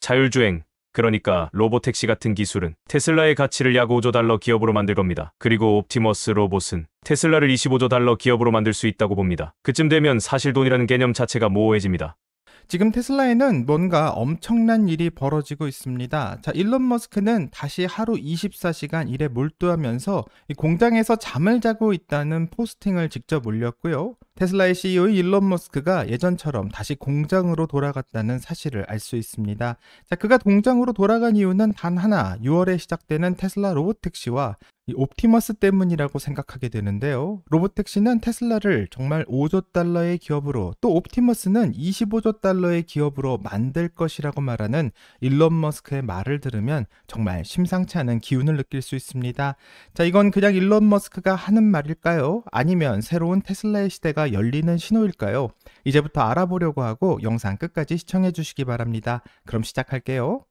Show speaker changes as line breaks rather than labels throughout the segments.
자율주행, 그러니까 로보택시 같은 기술은 테슬라의 가치를 약 5조 달러 기업으로 만들 겁니다. 그리고 옵티머스 로봇은 테슬라를 25조 달러 기업으로 만들 수 있다고 봅니다. 그쯤 되면 사실 돈이라는 개념 자체가 모호해집니다.
지금 테슬라에는 뭔가 엄청난 일이 벌어지고 있습니다. 자, 일론 머스크는 다시 하루 24시간 일에 몰두하면서 이 공장에서 잠을 자고 있다는 포스팅을 직접 올렸고요. 테슬라의 CEO 일론 머스크가 예전처럼 다시 공장으로 돌아갔다는 사실을 알 수 있습니다. 자, 그가 공장으로 돌아간 이유는 단 하나, 6월에 시작되는 테슬라 로봇택시와 이 옵티머스 때문이라고 생각하게 되는데요. 로봇택시는 테슬라를 정말 5조 달러의 기업으로, 또 옵티머스는 25조 달러의 기업으로 만들 것이라고 말하는 일론 머스크의 말을 들으면 정말 심상치 않은 기운을 느낄 수 있습니다. 자, 이건 그냥 일론 머스크가 하는 말일까요? 아니면 새로운 테슬라의 시대가 열리는 신호일까요? 이제부터 알아보려고 하고 영상 끝까지 시청해 주시기 바랍니다. 그럼 시작할게요.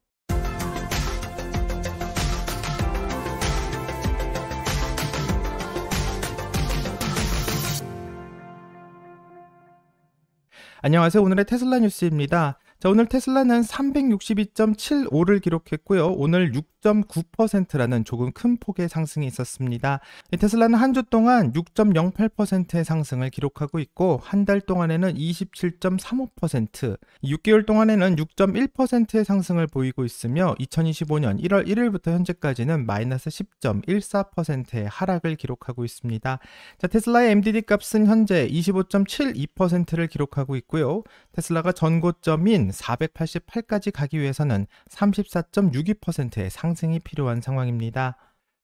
안녕하세요. 오늘의 테슬라 뉴스입니다. 자, 오늘 테슬라는 362.75를 기록했고요. 오늘 6.9%라는 조금 큰 폭의 상승이 있었습니다. 테슬라는 한 주 동안 6.08%의 상승을 기록하고 있고, 한 달 동안에는 27.35%, 6개월 동안에는 6.1%의 상승을 보이고 있으며 2025년 1월 1일부터 현재까지는 마이너스 10.14%의 하락을 기록하고 있습니다. 자, 테슬라의 MDD 값은 현재 25.72%를 기록하고 있고요. 테슬라가 전고점인 488까지 가기 위해서는 34.62%의 상승이 필요한 상황입니다.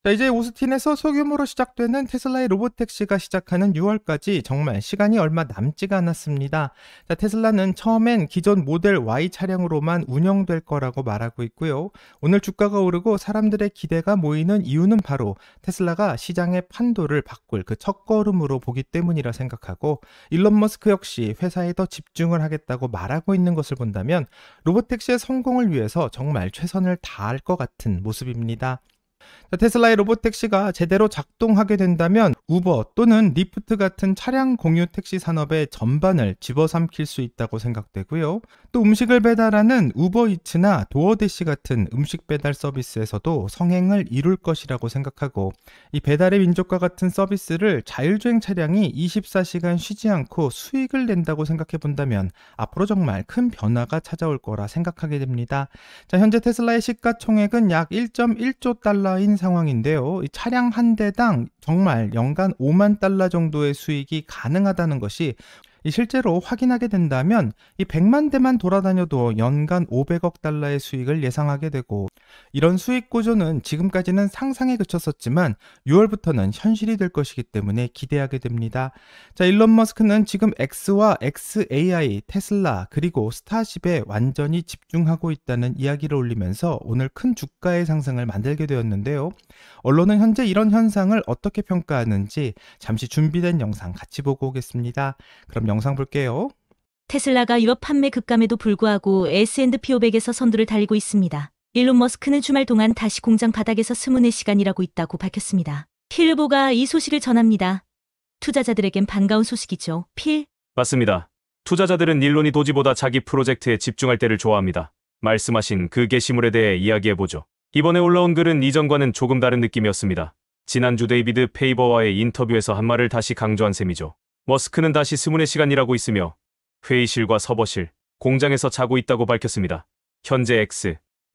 자, 이제 오스틴에서 소규모로 시작되는 테슬라의 로보택시가 시작하는 6월까지 정말 시간이 얼마 남지가 않았습니다. 자, 테슬라는 처음엔 기존 모델 Y 차량으로만 운영될 거라고 말하고 있고요. 오늘 주가가 오르고 사람들의 기대가 모이는 이유는 바로 테슬라가 시장의 판도를 바꿀 그 첫걸음으로 보기 때문이라 생각하고, 일론 머스크 역시 회사에 더 집중을 하겠다고 말하고 있는 것을 본다면 로보택시의 성공을 위해서 정말 최선을 다할 것 같은 모습입니다. 테슬라의 로보택시가 제대로 작동하게 된다면 우버 또는 리프트 같은 차량 공유 택시 산업의 전반을 집어삼킬 수 있다고 생각되고요. 또 음식을 배달하는 우버이츠나 도어대시 같은 음식 배달 서비스에서도 성행을 이룰 것이라고 생각하고, 이 배달의 민족과 같은 서비스를 자율주행 차량이 24시간 쉬지 않고 수익을 낸다고 생각해 본다면 앞으로 정말 큰 변화가 찾아올 거라 생각하게 됩니다. 자, 현재 테슬라의 시가총액은 약 1.1조 달러인 상황인데요. 이 차량 한 대당 정말 연간 5만 달러 정도의 수익이 가능하다는 것이 실제로 확인하게 된다면 이 100만 대만 돌아다녀도 연간 500억 달러의 수익을 예상하게 되고, 이런 수익 구조는 지금까지는 상상에 그쳤었지만 6월부터는 현실이 될 것이기 때문에 기대하게 됩니다. 자, 일론 머스크는 지금 X와 XAI, 테슬라 그리고 스타쉽에 완전히 집중하고 있다는 이야기를 올리면서 오늘 큰 주가의 상승을 만들게 되었는데요. 언론은 현재 이런 현상을 어떻게 평가하는지 잠시 준비된 영상 같이 보고 오겠습니다. 그럼 영상 볼게요.
테슬라가 유럽 판매 급감에도 불구하고 S&P 500에서 선두를 달리고 있습니다. 일론 머스크는 주말 동안 다시 공장 바닥에서 24시간 일하고 있다고 밝혔습니다. 필 후보가 이 소식을 전합니다. 투자자들에겐 반가운 소식이죠. 필?
맞습니다. 투자자들은 일론이 도지보다 자기 프로젝트에 집중할 때를 좋아합니다. 말씀하신 그 게시물에 대해 이야기해보죠. 이번에 올라온 글은 이전과는 조금 다른 느낌이었습니다. 지난주 데이비드 페이버와의 인터뷰에서 한 말을 다시 강조한 셈이죠. 머스크는 다시 24시간 일하고 있으며 회의실과 서버실, 공장에서 자고 있다고 밝혔습니다. 현재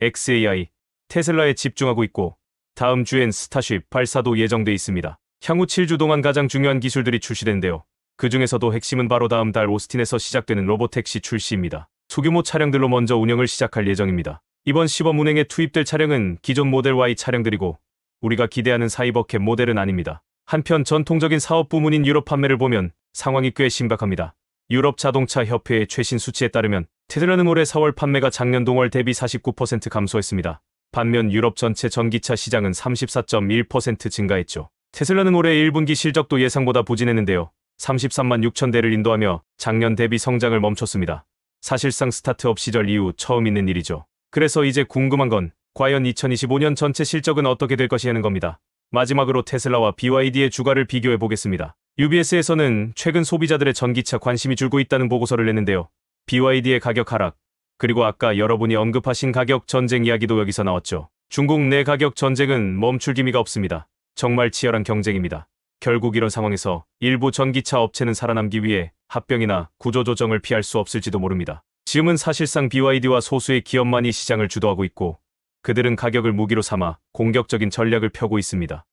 XAI, 테슬라에 집중하고 있고 다음 주엔 스타쉽 발사도 예정돼 있습니다. 향후 7주 동안 가장 중요한 기술들이 출시된대요. 그 중에서도 핵심은 바로 다음 달 오스틴에서 시작되는 로보택시 출시입니다. 소규모 차량들로 먼저 운영을 시작할 예정입니다. 이번 시범 운행에 투입될 차량은 기존 모델 Y 차량들이고 우리가 기대하는 사이버캡 모델은 아닙니다. 한편 전통적인 사업 부문인 유럽 판매를 보면 상황이 꽤 심각합니다. 유럽 자동차 협회의 최신 수치에 따르면 테슬라는 올해 4월 판매가 작년 동월 대비 49% 감소했습니다. 반면 유럽 전체 전기차 시장은 34.1% 증가했죠. 테슬라는 올해 1분기 실적도 예상보다 부진했는데요. 33만 6천 대를 인도하며 작년 대비 성장을 멈췄습니다. 사실상 스타트업 시절 이후 처음 있는 일이죠. 그래서 이제 궁금한 건 과연 2025년 전체 실적은 어떻게 될 것이냐는 겁니다. 마지막으로 테슬라와 BYD의 주가를 비교해 보겠습니다. UBS에서는 최근 소비자들의 전기차 관심이 줄고 있다는 보고서를 냈는데요. BYD의 가격 하락, 그리고 아까 여러분이 언급하신 가격 전쟁 이야기도 여기서 나왔죠. 중국 내 가격 전쟁은 멈출 기미가 없습니다. 정말 치열한 경쟁입니다. 결국 이런 상황에서 일부 전기차 업체는 살아남기 위해 합병이나 구조조정을 피할 수 없을지도 모릅니다. 지금은 사실상 BYD와 소수의 기업만이 시장을 주도하고 있고 그들은 가격을 무기로 삼아 공격적인 전략을 펴고 있습니다.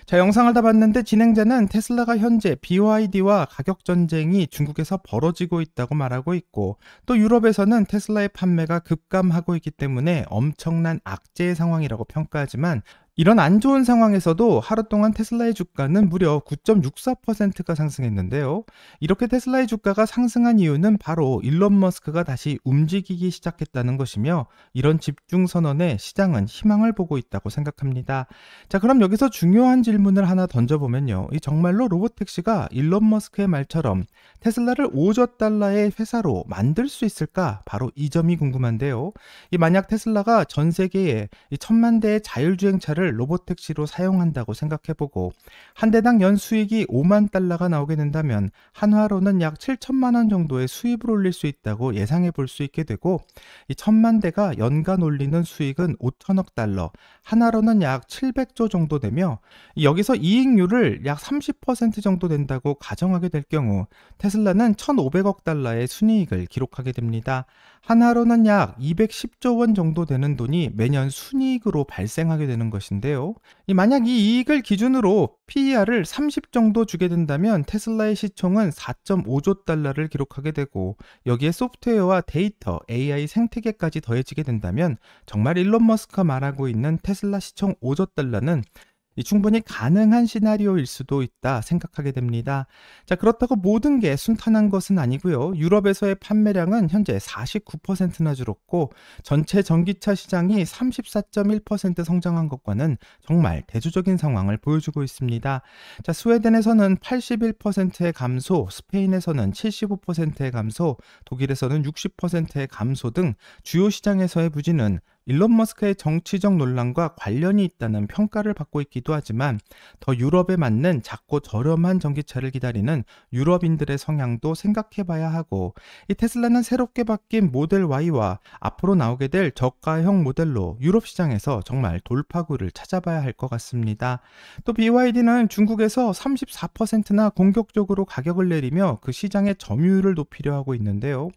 자, 영상을 다 봤는데 진행자는 테슬라가 현재 BYD와 가격 전쟁이 중국에서 벌어지고 있다고 말하고 있고 또 유럽에서는 테슬라의 판매가 급감하고 있기 때문에 엄청난 악재의 상황이라고 평가하지만 이런 안 좋은 상황에서도 하루 동안 테슬라의 주가는 무려 9.64%가 상승했는데요. 이렇게 테슬라의 주가가 상승한 이유는 바로 일론 머스크가 다시 움직이기 시작했다는 것이며 이런 집중 선언에 시장은 희망을 보고 있다고 생각합니다. 자, 그럼 여기서 중요한 질문을 하나 던져보면요. 이 정말로 로봇택시가 일론 머스크의 말처럼 테슬라를 5조 달러의 회사로 만들 수 있을까? 바로 이 점이 궁금한데요. 만약 테슬라가 전 세계에 1,000만 대의 자율주행차를 로봇택시로 사용한다고 생각해보고 한 대당 연 수익이 5만 달러가 나오게 된다면 한화로는 약 7천만 원 정도의 수입을 올릴 수 있다고 예상해 볼 수 있게 되고 이 1,000만 대가 연간 올리는 수익은 5천억 달러, 한화로는 약 700조 정도 되며 여기서 이익률을 약 30% 정도 된다고 가정하게 될 경우 테슬라는 1,500억 달러의 순이익을 기록하게 됩니다. 한화로는 약 210조 원 정도 되는 돈이 매년 순이익으로 발생하게 되는 것인데요. 만약 이 이익을 기준으로 PER을 30 정도 주게 된다면 테슬라의 시총은 4.5조 달러를 기록하게 되고 여기에 소프트웨어와 데이터, AI 생태계까지 더해지게 된다면 정말 일론 머스크가 말하고 있는 테슬라 시총 5조 달러는 충분히 가능한 시나리오일 수도 있다 생각하게 됩니다. 자, 그렇다고 모든 게 순탄한 것은 아니고요. 유럽에서의 판매량은 현재 49%나 줄었고 전체 전기차 시장이 34.1% 성장한 것과는 정말 대조적인 상황을 보여주고 있습니다. 자, 스웨덴에서는 81%의 감소, 스페인에서는 75%의 감소, 독일에서는 60%의 감소 등 주요 시장에서의 부진은 일론 머스크의 정치적 논란과 관련이 있다는 평가를 받고 있기도 하지만 더 유럽에 맞는 작고 저렴한 전기차를 기다리는 유럽인들의 성향도 생각해봐야 하고 이 테슬라는 새롭게 바뀐 모델 Y와 앞으로 나오게 될 저가형 모델로 유럽 시장에서 정말 돌파구를 찾아봐야 할 것 같습니다. 또 BYD는 중국에서 34%나 공격적으로 가격을 내리며 그 시장의 점유율을 높이려 하고 있는데요.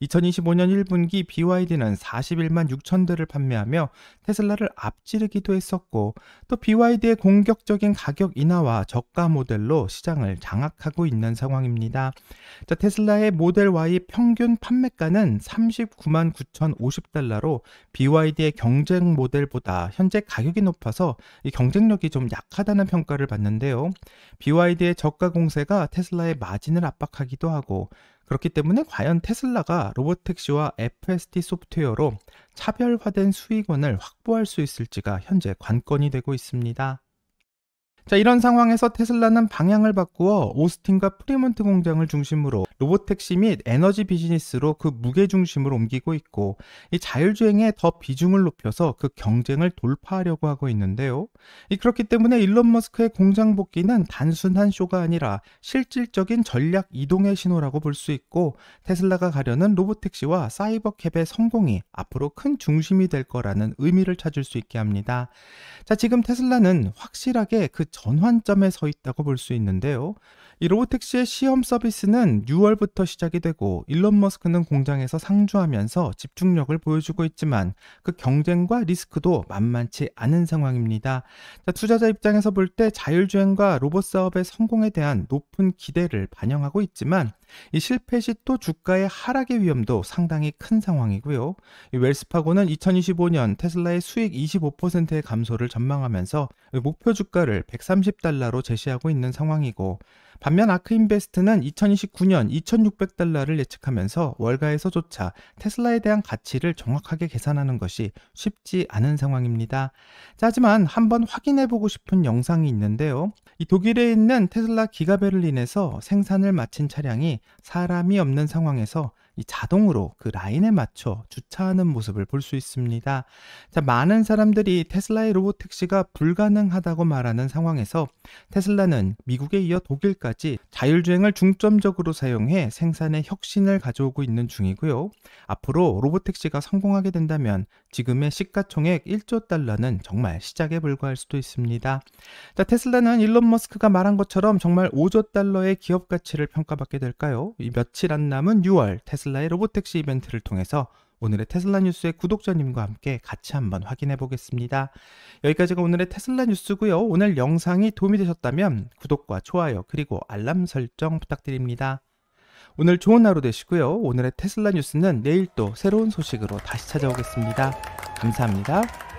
2025년 1분기 BYD는 41만 6천 대를 판매하며 테슬라를 앞지르기도 했었고 또 BYD의 공격적인 가격 인하와 저가 모델로 시장을 장악하고 있는 상황입니다. 자, 테슬라의 모델 Y 평균 판매가는 39만 9,050달러로 BYD의 경쟁 모델보다 현재 가격이 높아서 이 경쟁력이 좀 약하다는 평가를 받는데요. BYD의 저가 공세가 테슬라의 마진을 압박하기도 하고 그렇기 때문에 과연 테슬라가 로봇택시와 FSD 소프트웨어로 차별화된 수익원을 확보할 수 있을지가 현재 관건이 되고 있습니다. 자, 이런 상황에서 테슬라는 방향을 바꾸어 오스틴과 프리몬트 공장을 중심으로 로봇택시 및 에너지 비즈니스로 그 무게중심을 옮기고 있고 이 자율주행에 더 비중을 높여서 그 경쟁을 돌파하려고 하고 있는데요. 그렇기 때문에 일론 머스크의 공장 복귀는 단순한 쇼가 아니라 실질적인 전략 이동의 신호라고 볼 수 있고 테슬라가 가려는 로봇택시와 사이버캡의 성공이 앞으로 큰 중심이 될 거라는 의미를 찾을 수 있게 합니다. 자, 지금 테슬라는 확실하게 그 전환점에 서 있다고 볼 수 있는데요. 이 로봇택시의 시험 서비스는 6월부터 시작이 되고 일론 머스크는 공장에서 상주하면서 집중력을 보여주고 있지만 그 경쟁과 리스크도 만만치 않은 상황입니다. 자, 투자자 입장에서 볼 때 자율주행과 로봇 사업의 성공에 대한 높은 기대를 반영하고 있지만 이 실패 시 또 주가의 하락의 위험도 상당히 큰 상황이고요. 이 웰스파고는 2025년 테슬라의 수익 25%의 감소를 전망하면서 목표 주가를 130달러로 제시하고 있는 상황이고 반면 아크인베스트는 2029년 2,600달러를 예측하면서 월가에서조차 테슬라에 대한 가치를 정확하게 계산하는 것이 쉽지 않은 상황입니다. 자, 하지만 한번 확인해보고 싶은 영상이 있는데요. 이 독일에 있는 테슬라 기가베를린에서 생산을 마친 차량이 사람이 없는 상황에서 이 자동으로 그 라인에 맞춰 주차하는 모습을 볼 수 있습니다. 자, 많은 사람들이 테슬라의 로보택시가 불가능하다고 말하는 상황에서 테슬라는 미국에 이어 독일까지 자율주행을 중점적으로 사용해 생산에 혁신을 가져오고 있는 중이고요. 앞으로 로보택시가 성공하게 된다면 지금의 시가총액 1조 달러는 정말 시작에 불과할 수도 있습니다. 자, 테슬라는 일론 머스크가 말한 것처럼 정말 5조 달러의 기업 가치를 평가받게 될까요? 이 며칠 안 남은 6월 테슬라의 로보택시 이벤트를 통해서 오늘의 테슬라 뉴스의 구독자님과 함께 같이 한번 확인해 보겠습니다. 여기까지가 오늘의 테슬라 뉴스고요. 오늘 영상이 도움이 되셨다면 구독과 좋아요 그리고 알람 설정 부탁드립니다. 오늘 좋은 하루 되시고요. 오늘의 테슬라 뉴스는 내일 또 새로운 소식으로 다시 찾아오겠습니다. 감사합니다.